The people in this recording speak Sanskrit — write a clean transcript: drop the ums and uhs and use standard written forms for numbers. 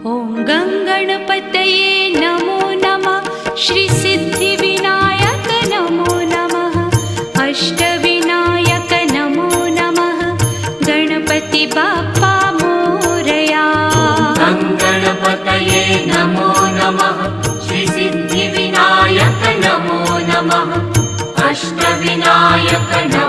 ॐ गङ्गणपतये नमो नमः। श्री सिद्धिविनायक नमो नमः। अष्टविनायक नमो नमः। गणपति बाप्पा मोरया। गणपतये नमो नमः। श्री सिद्धिविनायक नमो नमः। अष्टविनायक नमो